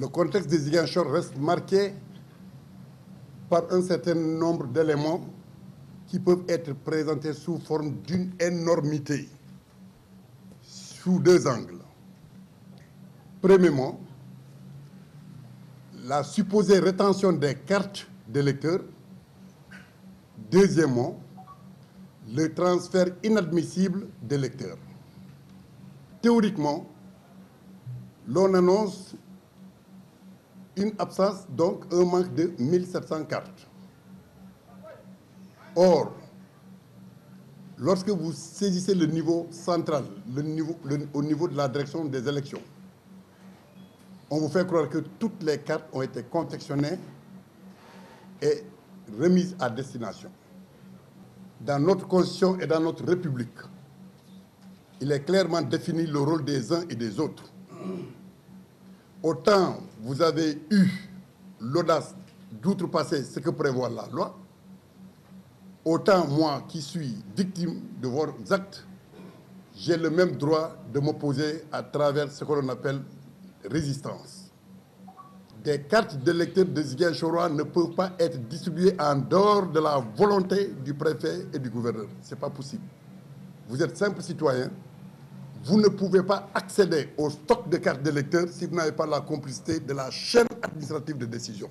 Le contexte de Ziguinchor reste marqué par un certain nombre d'éléments qui peuvent être présentés sous forme d'une énormité, sous deux angles. Premièrement, la supposée rétention des cartes d'électeurs. Deuxièmement, le transfert inadmissible d'électeurs. Théoriquement, l'on annonce une absence, donc un manque de 1700 cartes. Or, lorsque vous saisissez le niveau central, au niveau de la direction des élections, on vous fait croire que toutes les cartes ont été confectionnées et remises à destination. Dans notre Constitution et dans notre République, il est clairement défini le rôle des uns et des autres. Autant vous avez eu l'audace d'outrepasser ce que prévoit la loi, autant moi qui suis victime de vos actes, j'ai le même droit de m'opposer à travers ce que l'on appelle résistance. Des cartes d'électeurs de Ziguinchor ne peuvent pas être distribuées en dehors de la volonté du préfet et du gouverneur. Ce n'est pas possible. Vous êtes simple citoyen, vous ne pouvez pas accéder au stock de cartes d'électeurs si vous n'avez pas la complicité de la chaîne administrative de décision.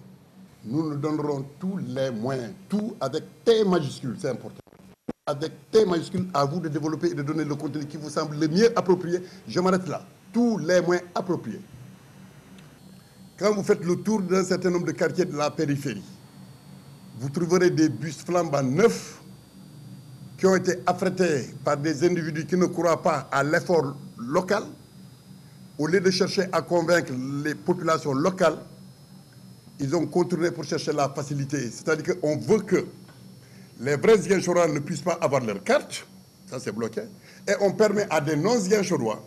Nous nous donnerons tous les moyens, tout avec T majuscule, c'est important. Avec T majuscule, à vous de développer et de donner le contenu qui vous semble le mieux approprié. Je m'arrête là. Tous les moyens appropriés. Quand vous faites le tour d'un certain nombre de quartiers de la périphérie, vous trouverez des bus flambants neufs qui ont été affrétés par des individus qui ne croient pas à l'effort local. Au lieu de chercher à convaincre les populations locales, ils ont contourné pour chercher la facilité. C'est-à-dire qu'on veut que les vrais Ziguinchorois ne puissent pas avoir leur carte, ça c'est bloqué, et on permet à des non-Ziguinchorois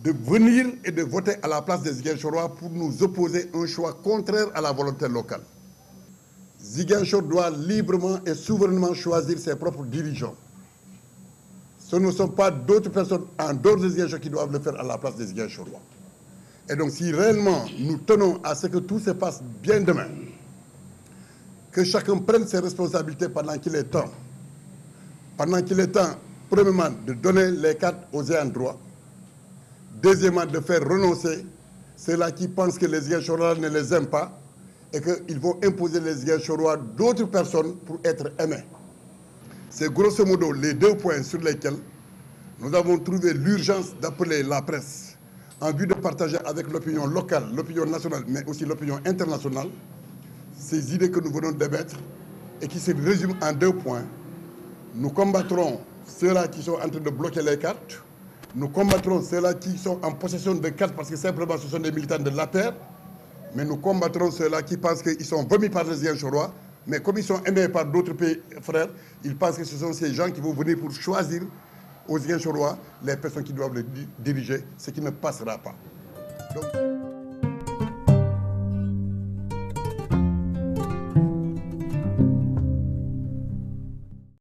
de venir et de voter à la place des Ziguinchorois pour nous opposer un choix contraire à la volonté locale. Ziguinchor doit librement et souverainement choisir ses propres dirigeants. Ce ne sont pas d'autres personnes en dehors des Ziguinchor qui doivent le faire à la place des Ziguinchorois. Et donc si réellement nous tenons à ce que tout se passe bien demain, que chacun prenne ses responsabilités pendant qu'il est temps. Pendant qu'il est temps, premièrement, de donner les cartes aux ayants droit. Deuxièmement, de faire renoncer ceux-là qui pensent que les Ziguinchorois ne les aiment pas et qu'ils vont imposer les Ziguinchorois d'autres personnes pour être aimés. C'est grosso modo les deux points sur lesquels nous avons trouvé l'urgence d'appeler la presse en vue de partager avec l'opinion locale, l'opinion nationale, mais aussi l'opinion internationale, ces idées que nous venons d'émettre et qui se résument en deux points. Nous combattrons ceux-là qui sont en train de bloquer les cartes. Nous combattrons ceux-là qui sont en possession de cartes parce que simplement ce sont des militants de l'APR. Mais nous combattrons ceux-là qui pensent qu'ils sont vomis par les Ziguinchorois. Mais comme ils sont aimés par d'autres pays frères, ils pensent que ce sont ces gens qui vont venir pour choisir aux Ziguinchorois les personnes qui doivent les diriger, ce qui ne passera pas. Donc,